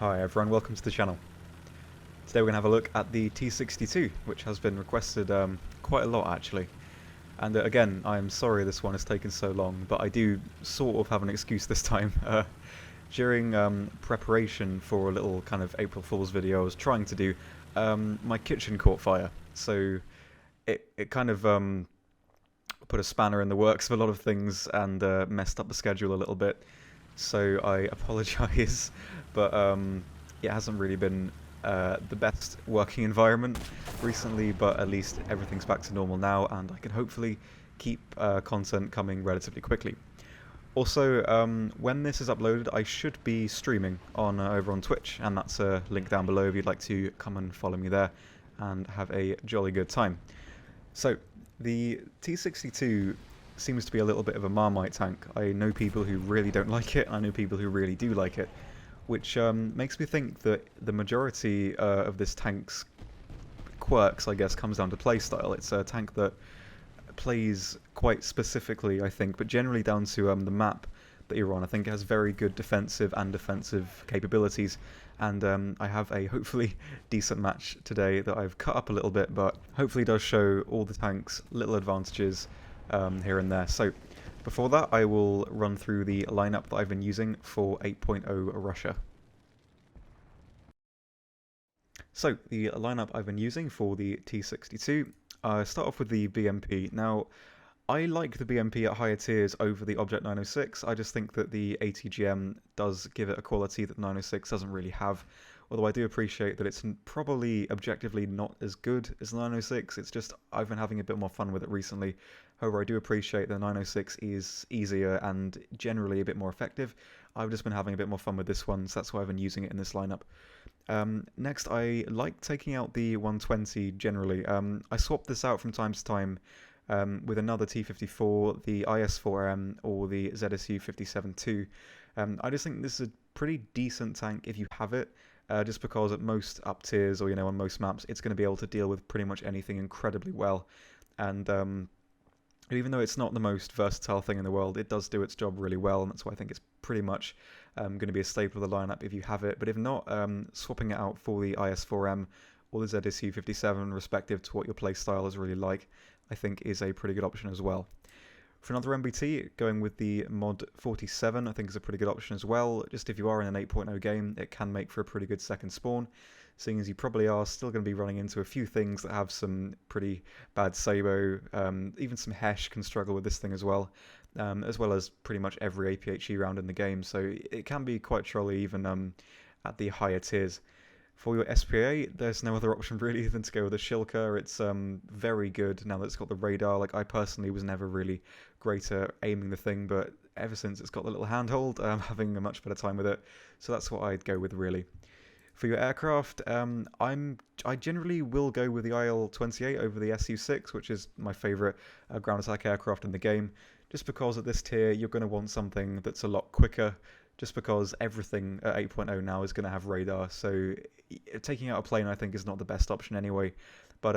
Hi everyone, welcome to the channel. Today we're going to have a look at the T-62, which has been requested quite a lot actually. And again, I am sorry this one has taken so long, but I do sort of have an excuse this time. During preparation for a little kind of April Fool's video I was trying to do, my kitchen caught fire. So it kind of put a spanner in the works of a lot of things and messed up the schedule a little bit. So I apologise, but it hasn't really been the best working environment recently, but at least everything's back to normal now, and I can hopefully keep content coming relatively quickly. Also, when this is uploaded, I should be streaming on over on Twitch, and that's a link down below if you'd like to come and follow me there and have a jolly good time. So, the T-62 seems to be a little bit of a Marmite tank. I know people who really don't like it, and I know people who really do like it, which makes me think that the majority of this tank's quirks, I guess, comes down to playstyle. It's a tank that plays quite specifically, I think, but generally down to the map that you're on. I think it has very good defensive and offensive capabilities, and I have a hopefully decent match today that I've cut up a little bit, but hopefully does show all the tank's little advantages here and there. So before that, I will run through the lineup that I've been using for 8.0 Russia. So the lineup I've been using for the T-62, start off with the BMP. Now, I like the BMP at higher tiers over the Object 906. I just think that the ATGM does give it a quality that the 906 doesn't really have. Although I do appreciate that it's probably objectively not as good as the 906, it's just I've been having a bit more fun with it recently. However, I do appreciate the 906 is easier and generally a bit more effective. I've just been having a bit more fun with this one, so that's why I've been using it in this lineup. Next, I like taking out the 120 generally. I swap this out from time to time with another T-54, the IS-4M, or the ZSU 57-2. I just think this is a pretty decent tank if you have it. Just because at most up tiers, or on most maps, it's going to be able to deal with pretty much anything incredibly well. And even though it's not the most versatile thing in the world, it does do its job really well, and that's why I think it's pretty much going to be a staple of the lineup if you have it. But if not, swapping it out for the IS-4M or the ZSU 57, respective to what your playstyle is really like, I think is a pretty good option as well. For another MBT, going with the mod 47 I think is a pretty good option as well. Just if you are in an 8.0 game, it can make for a pretty good second spawn, seeing as you probably are still going to be running into a few things that have some pretty bad sabo. Even some Hesh can struggle with this thing as well as pretty much every APHE round in the game, so it can be quite trolly even at the higher tiers. For your SPA, there's no other option really than to go with a Shilka. It's very good now that it's got the radar. Like, I personally was never really great at aiming the thing, but ever since it's got the little handhold, I'm having a much better time with it. So that's what I'd go with really. For your aircraft, I generally will go with the IL-28 over the Su-6, which is my favourite ground attack aircraft in the game, just because at this tier you're going to want something that's a lot quicker, just because everything at 8.0 now is going to have radar, so taking out a plane I think is not the best option anyway, but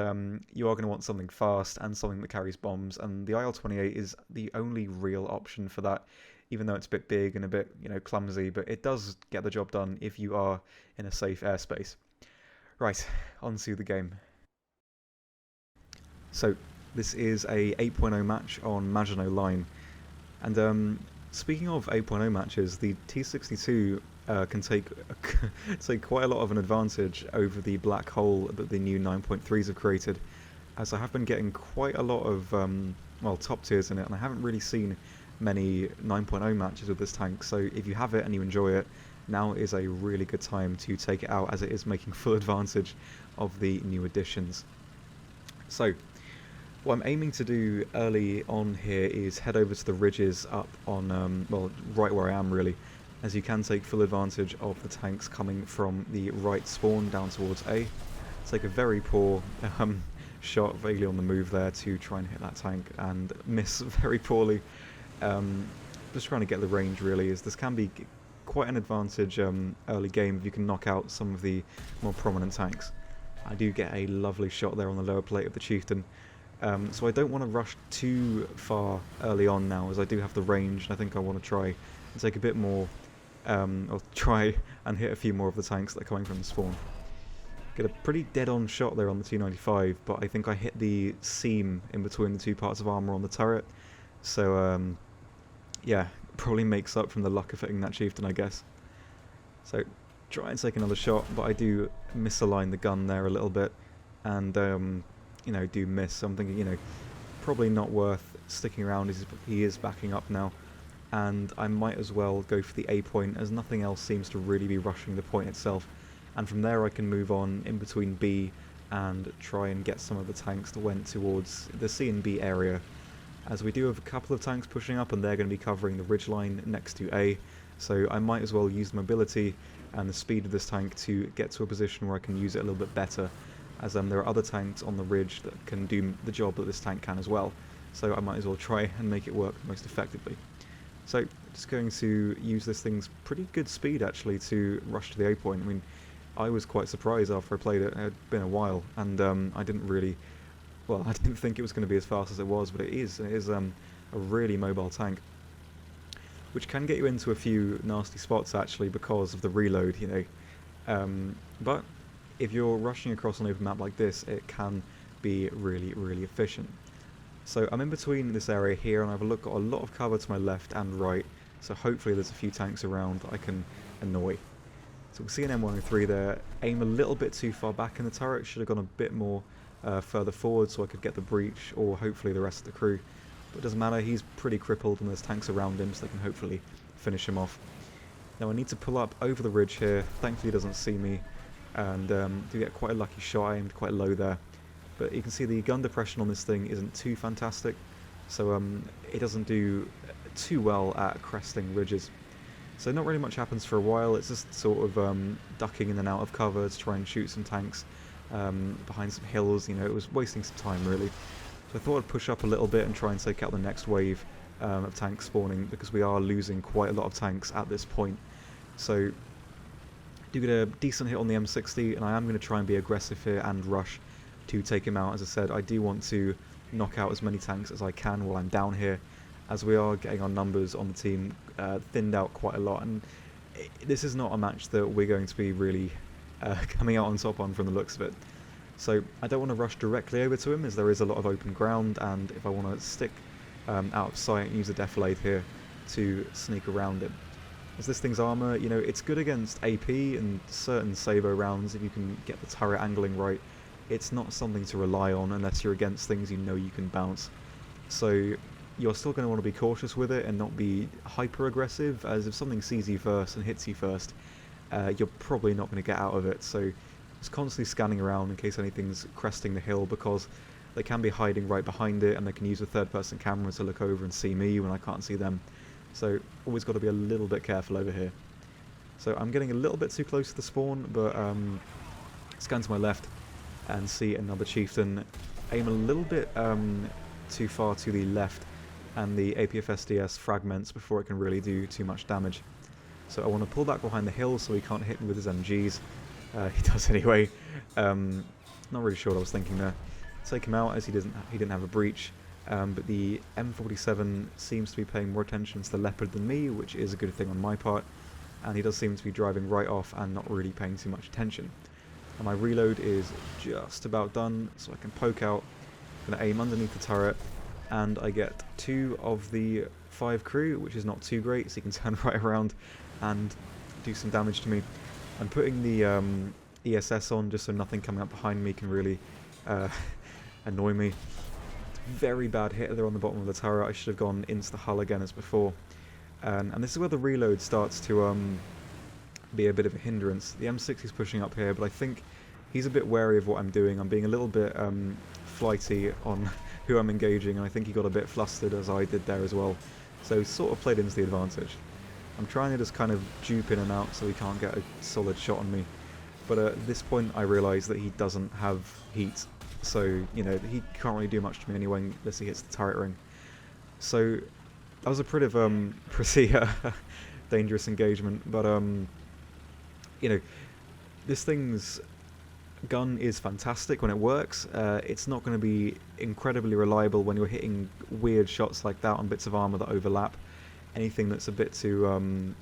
you are going to want something fast and something that carries bombs, and the IL-28 is the only real option for that, even though it's a bit big and a bit clumsy, but it does get the job done if you are in a safe airspace. Right, on to the game. So this is a 8.0 match on Maginot Line, and speaking of 8.0 matches, the T-62 can take quite a lot of an advantage over the black hole that the new 9.3s have created, as I have been getting quite a lot of top tiers in it, and I haven't really seen many 9.0 matches with this tank, so if you have it and you enjoy it, now is a really good time to take it out, as it is making full advantage of the new additions. So what I'm aiming to do early on here is head over to the ridges up on, right where I am really, as you can take full advantage of the tanks coming from the right spawn down towards A. Take a very poor shot vaguely on the move there to try and hit that tank and miss very poorly. Just trying to get the range really, as this can be quite an advantage early game if you can knock out some of the more prominent tanks. I do get a lovely shot there on the lower plate of the Chieftain. So I don't want to rush too far early on now, as I do have the range, and I think I want to try and take a bit more I'll try and hit a few more of the tanks that are coming from the spawn. Get a pretty dead-on shot there on the T-95, but I think I hit the seam in between the two parts of armour on the turret. So, yeah, probably makes up from the luck of hitting that chieftain, I guess. So, try and take another shot, but I do misalign the gun there a little bit, and, you know, do miss. So I'm thinking, you know, probably not worth sticking around. He is backing up now, and I might as well go for the A point, as nothing else seems to really be rushing the point itself. And from there I can move on in between B and try and get some of the tanks that went towards the C and B area, as we do have a couple of tanks pushing up and they're going to be covering the ridgeline next to A, so I might as well use the mobility and the speed of this tank to get to a position where I can use it a little bit better, as there are other tanks on the ridge that can do the job that this tank can as well, so I might as well try and make it work most effectively. So just going to use this thing's pretty good speed actually to rush to the A point. I mean, I was quite surprised after I played it. It had been a while, and I didn't really, well, I didn't think it was going to be as fast as it was, but it is. It is a really mobile tank, which can get you into a few nasty spots actually because of the reload, you know. But if you're rushing across an open map like this, it can be really, really efficient. So I'm in between this area here, and I've got a lot of cover to my left and right, so hopefully there's a few tanks around that I can annoy. So we can see an M103 there, aim a little bit too far back in the turret, should have gone a bit more further forward so I could get the breach, or hopefully the rest of the crew. But it doesn't matter, he's pretty crippled and there's tanks around him, so they can hopefully finish him off. Now I need to pull up over the ridge here, thankfully he doesn't see me, and do get quite a lucky shot. I aimed quite low there. But you can see the gun depression on this thing isn't too fantastic, so it doesn't do too well at cresting ridges. So not really much happens for a while, it's just sort of ducking in and out of cover to try and shoot some tanks behind some hills. You know, it was wasting some time really. So I thought I'd push up a little bit and try and take out the next wave of tanks spawning, because we are losing quite a lot of tanks at this point. So do get a decent hit on the M60, and I am going to try and be aggressive here and rush to take him out. As I said, I do want to knock out as many tanks as I can while I'm down here, as we are getting our numbers on the team thinned out quite a lot, and this is not a match that we're going to be really coming out on top on from the looks of it. So I don't want to rush directly over to him, as there is a lot of open ground, and if I want to stick out of sight and use a defilade here to sneak around him. As this thing's armour, you know, it's good against AP and certain Sabo rounds if you can get the turret angling right. It's not something to rely on unless you're against things you know you can bounce. So you're still going to want to be cautious with it and not be hyper aggressive, as if something sees you first and hits you first, you're probably not going to get out of it. So just constantly scanning around in case anything's cresting the hill, because they can be hiding right behind it and they can use a third-person camera to look over and see me when I can't see them. So always got to be a little bit careful over here. So I'm getting a little bit too close to the spawn, but scan to my left and see another chieftain, aim a little bit too far to the left, and the APFSDS fragments before it can really do too much damage. So I want to pull back behind the hill so he can't hit me with his MGs. He does anyway. Not really sure what I was thinking there. Take him out, as he didn't have a breach, but the M47 seems to be paying more attention to the Leopard than me, which is a good thing on my part, and he does seem to be driving right off and not really paying too much attention. And my reload is just about done, so I can poke out, I'm going to aim underneath the turret, and I get 2 of the 5 crew, which is not too great, so you can turn right around and do some damage to me. I'm putting the ESS on just so nothing coming up behind me can really annoy me. Very bad hit there on the bottom of the turret. I should have gone into the hull again as before. And this is where the reload starts to be a bit of a hindrance. The M60 is pushing up here, but I think he's a bit wary of what I'm doing. I'm being a little bit flighty on who I'm engaging, and I think he got a bit flustered, as I did there as well. So he sort of played into the advantage. I'm trying to just kind of dupe in and out so he can't get a solid shot on me. But at this point I realise that he doesn't have heat, so you know he can't really do much to me anyway unless he hits the turret ring. So that was a pretty dangerous engagement, but you know, this thing's gun is fantastic when it works. It's not going to be incredibly reliable when you're hitting weird shots like that on bits of armour that overlap. Anything that's a bit too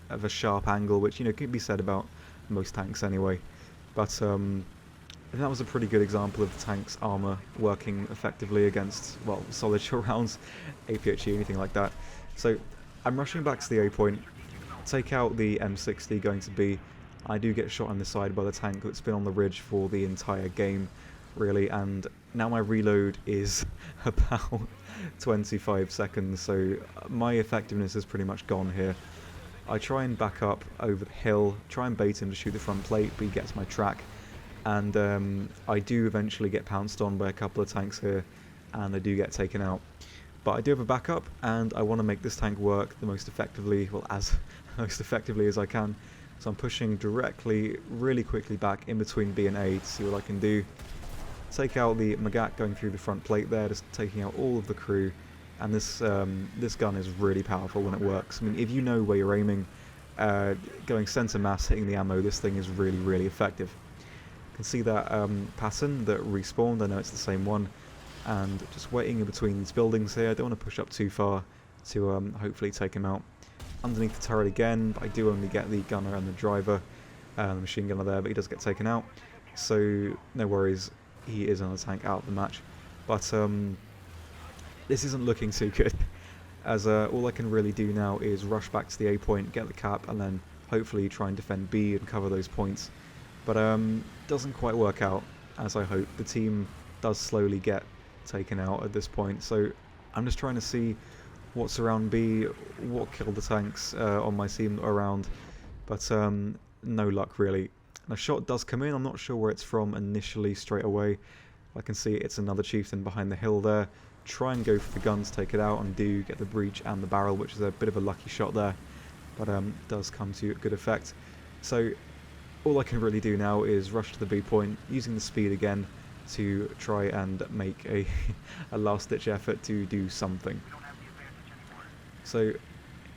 of a sharp angle, which can be said about most tanks anyway. But I think that was a pretty good example of the tank's armor working effectively against, well, solid short rounds, APHE, anything like that. So I'm rushing back to the A point, take out the M60 going to B. I do get shot on the side by the tank that's been on the ridge for the entire game, really, and now my reload is about 25 seconds, so my effectiveness is pretty much gone here. I try and back up over the hill, try and bait him to shoot the front plate, but he gets my track, and I do eventually get pounced on by a couple of tanks here, and I do get taken out. But I do have a backup, and I want to make this tank work the most effectively, well, as most effectively as I can. So I'm pushing directly, really quickly back in between B and A to see what I can do. Take out the Magat going through the front plate there, just taking out all of the crew. And this gun is really powerful when it works. I mean, if you know where you're aiming, going center mass, hitting the ammo, this thing is really, really effective. You can see that pattern that respawned, I know it's the same one. And just waiting in between these buildings here, I don't want to push up too far to hopefully take him out. Underneath the turret again, but I do only get the gunner and the driver, the machine gunner there, but he does get taken out. So no worries, he is on the tank out of the match. But this isn't looking too good, as all I can really do now is rush back to the A point, get the cap, and then hopefully try and defend B and cover those points. But doesn't quite work out as I hope. The team does slowly get taken out at this point, so I'm just trying to see what's around B, what killed the tanks on my team around, but no luck really. And a shot does come in, I'm not sure where it's from initially straight away. I can see it's another chieftain behind the hill there. Try and go for the gun to take it out, and do get the breach and the barrel, which is a bit of a lucky shot there, but does come to good effect. So all I can really do now is rush to the B point, using the speed again to try and make a last-ditch effort to do something. So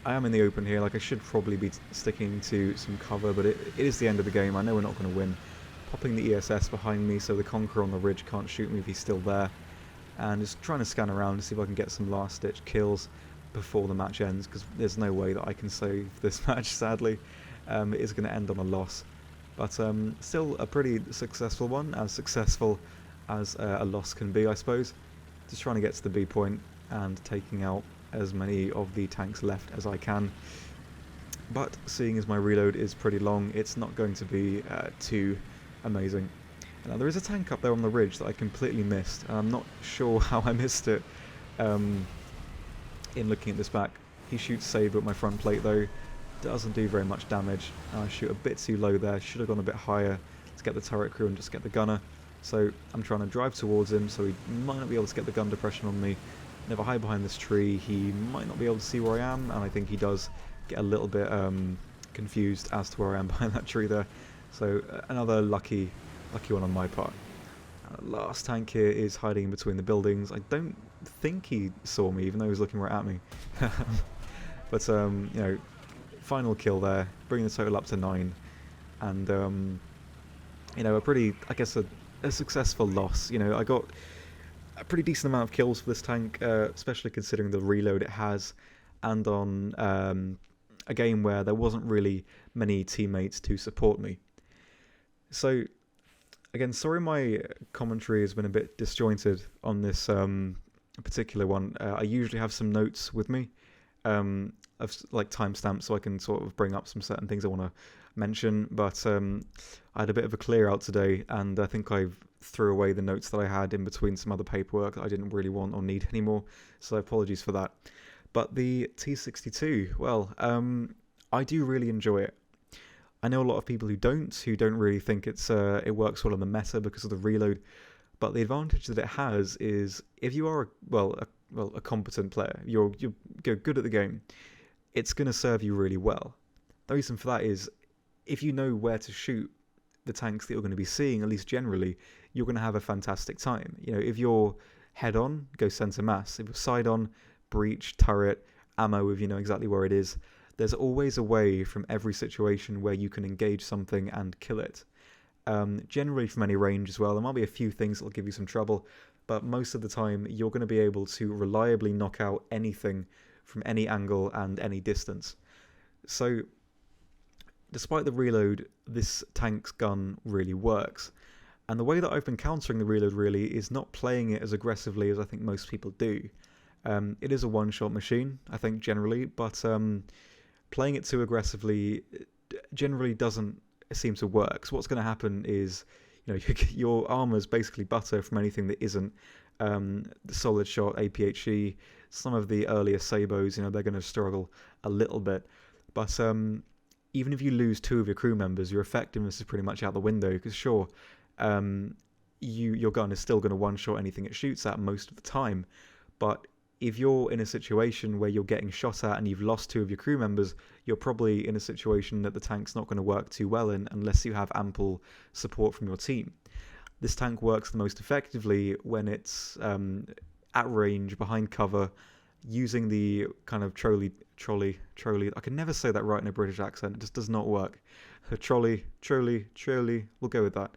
I am in the open here, like I should probably be sticking to some cover, but it is the end of the game, I know we're not going to win. Popping the ESS behind me so the Conqueror on the ridge can't shoot me if he's still there, and just trying to scan around to see if I can get some last-ditch kills before the match ends, because there's no way that I can save this match, sadly. It is going to end on a loss. But still a pretty successful one, as successful as a loss can be, I suppose. Just trying to get to the B point and taking out as many of the tanks left as I can. But seeing as my reload is pretty long, it's not going to be too amazing. Now there is a tank up there on the ridge that I completely missed, and I'm not sure how I missed it in looking at this back. He shoots Sabre at my front plate though. Doesn't do very much damage. I shoot a bit too low there, should have gone a bit higher to get the turret crew and just get the gunner. So I'm trying to drive towards him so he might not be able to get the gun depression on me. And if I hide behind this tree, he might not be able to see where I am, and I think he does get a little bit confused as to where I am behind that tree there. So another lucky one on my part. Last tank here is hiding in between the buildings. I don't think he saw me, even though he was looking right at me. But you know, final kill there, bringing the total up to 9, and you know, a pretty, I guess, a successful loss. You know, I got a pretty decent amount of kills for this tank, especially considering the reload it has, and on a game where there wasn't really many teammates to support me. So again, sorry my commentary has been a bit disjointed on this particular one. I usually have some notes with me, of like timestamps, so I can sort of bring up some certain things I want to mention, but I had a bit of a clear out today, and I think I threw away the notes that I had in between some other paperwork that I didn't really want or need anymore, so apologies for that. But the T-62, well, I do really enjoy it. I know a lot of people who don't really think it works well on the meta because of the reload, but the advantage that it has is if you are a competent player, you're good at the game, it's going to serve you really well. The reason for that is if you know where to shoot the tanks that you're going to be seeing, at least generally, you're going to have a fantastic time. You know, if you're head on, go center mass. If you're side on, breach, turret, ammo, if you know exactly where it is, there's always a way from every situation where you can engage something and kill it. Generally from any range as well. There might be a few things that will give you some trouble, but most of the time you're going to be able to reliably knock out anything from any angle and any distance. So despite the reload, this tank's gun really works. And the way that I've been countering the reload really is not playing it as aggressively as I think most people do. It is a one-shot machine, I think, generally, but playing it too aggressively generally doesn't seem to work. So what's going to happen is, your armor is basically butter from anything that isn't the solid shot APHE. Some of the earlier Sabos, they're going to struggle a little bit. But even if you lose 2 of your crew members, your effectiveness is pretty much out the window. Because sure, your gun is still going to one-shot anything it shoots at most of the time. But if you're in a situation where you're getting shot at and you've lost 2 of your crew members, you're probably in a situation that the tank's not going to work too well in unless you have ample support from your team. This tank works the most effectively when it's at range, behind cover, using the kind of trolley. I can never say that right in a British accent. It just does not work. Trolley. We'll go with that.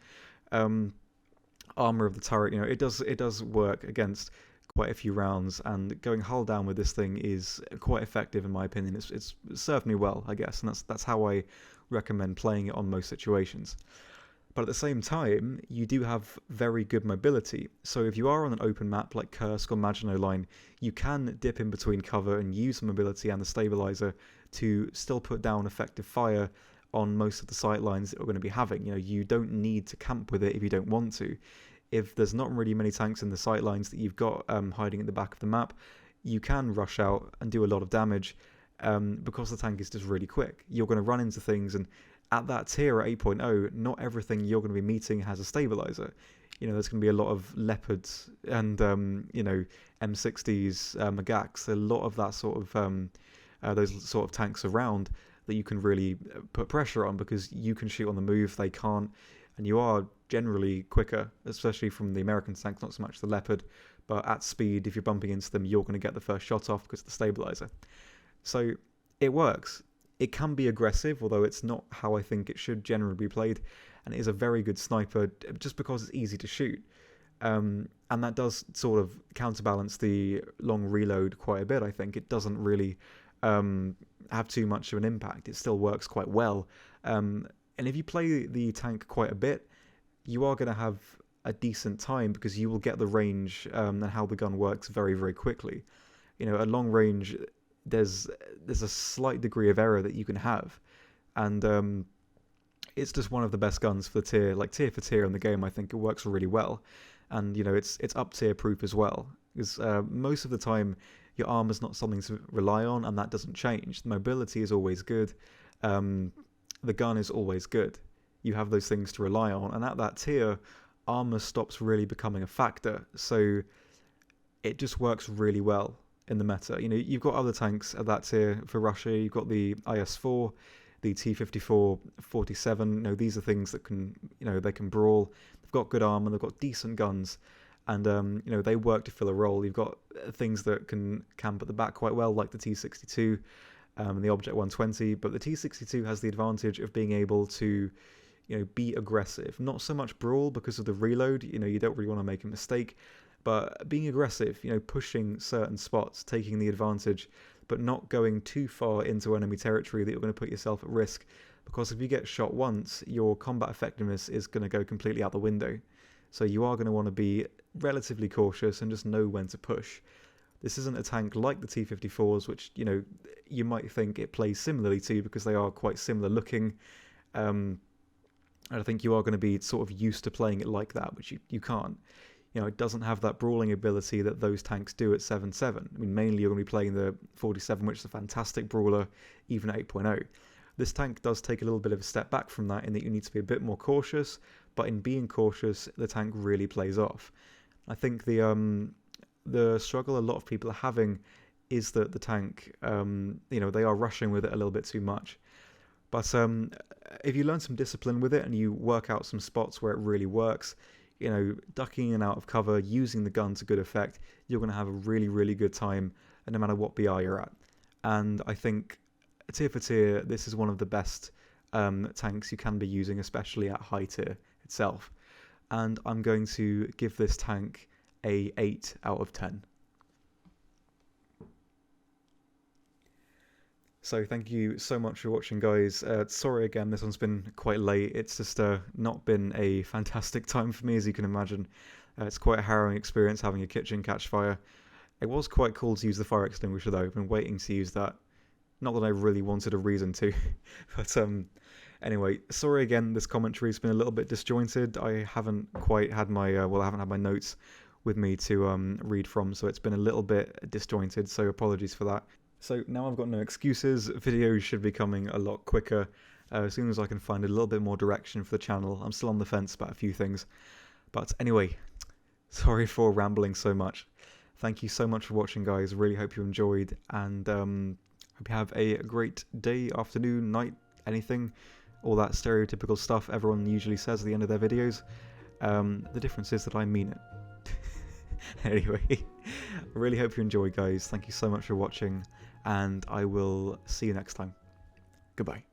Armor of the turret. It does work against quite a few rounds, and going hull down with this thing is quite effective in my opinion. It's served me well, I guess, and that's how I recommend playing it on most situations. But at the same time, you do have very good mobility. So if you are on an open map like Kursk or Maginot Line, you can dip in between cover and use the mobility and the stabilizer to still put down effective fire on most of the sight lines that we're going to be having. You don't need to camp with it if you don't want to. If there's not really many tanks in the sight lines that you've got hiding at the back of the map, you can rush out and do a lot of damage because the tank is just really quick. You're going to run into things, and at that tier at 8.0, not everything you're going to be meeting has a stabilizer. There's going to be a lot of Leopards and, M60s, Magax, a lot of that sort of, those sort of tanks around that you can really put pressure on because you can shoot on the move, they can't, and you are generally quicker, especially from the American tanks, not so much the Leopard, but at speed, if you're bumping into them, you're going to get the first shot off because of the stabilizer. So it works. It can be aggressive, although it's not how I think it should generally be played, and it is a very good sniper just because it's easy to shoot. And that does sort of counterbalance the long reload quite a bit, I think. It doesn't really have too much of an impact. It still works quite well. And if you play the tank quite a bit, you are going to have a decent time because you will get the range and how the gun works very, very quickly. At long range, there's a slight degree of error that you can have, and it's just one of the best guns for tier for tier in the game. I think it works really well, and it's up tier proof as well, because most of the time your armor's not something to rely on, and that doesn't change. The mobility is always good, the gun is always good. You have those things to rely on, and at that tier, armor stops really becoming a factor, so it just works really well in the meta. You've got other tanks at that tier for Russia. You've got the IS-4, the T-54, 47. These are things that can, they can brawl. They've got good armor. They've got decent guns, and they work to fill a role. You've got things that can camp at the back quite well, like the T-62 and the Object 120. But the T-62 has the advantage of being able to, be aggressive. Not so much brawl because of the reload. You don't really want to make a mistake. But being aggressive, pushing certain spots, taking the advantage, but not going too far into enemy territory that you're going to put yourself at risk. Because if you get shot once, your combat effectiveness is going to go completely out the window. So you are going to want to be relatively cautious and just know when to push. This isn't a tank like the T-54s, which, you might think it plays similarly to because they are quite similar looking. And I think you are going to be sort of used to playing it like that, which you can't. It doesn't have that brawling ability that those tanks do at 7.7. I mean, mainly you're going to be playing the 47, which is a fantastic brawler, even at 8.0. This tank does take a little bit of a step back from that in that you need to be a bit more cautious, but in being cautious, the tank really plays off. I think the struggle a lot of people are having is that the tank, they are rushing with it a little bit too much. But if you learn some discipline with it and you work out some spots where it really works, ducking in and out of cover, using the gun to good effect, you're going to have a really, really good time no matter what BR you're at. And I think tier for tier, this is one of the best tanks you can be using, especially at high tier itself. And I'm going to give this tank a 8 out of 10. So thank you so much for watching, guys. Sorry again, this one's been quite late. It's just not been a fantastic time for me, as you can imagine. It's quite a harrowing experience having a kitchen catch fire. It was quite cool to use the fire extinguisher though. I've been waiting to use that. Not that I really wanted a reason to, but anyway, sorry again. This commentary's been a little bit disjointed. I haven't quite had my I haven't had my notes with me to read from, so it's been a little bit disjointed. So apologies for that. So now I've got no excuses. Videos should be coming a lot quicker as soon as I can find a little bit more direction for the channel. I'm still on the fence about a few things, but anyway, sorry for rambling so much. Thank you so much for watching, guys. Really hope you enjoyed, and hope you have a great day, afternoon, night, anything, all that stereotypical stuff everyone usually says at the end of their videos. The difference is that I mean it. Anyway, I really hope you enjoyed, guys. Thank you so much for watching, and I will see you next time. Goodbye.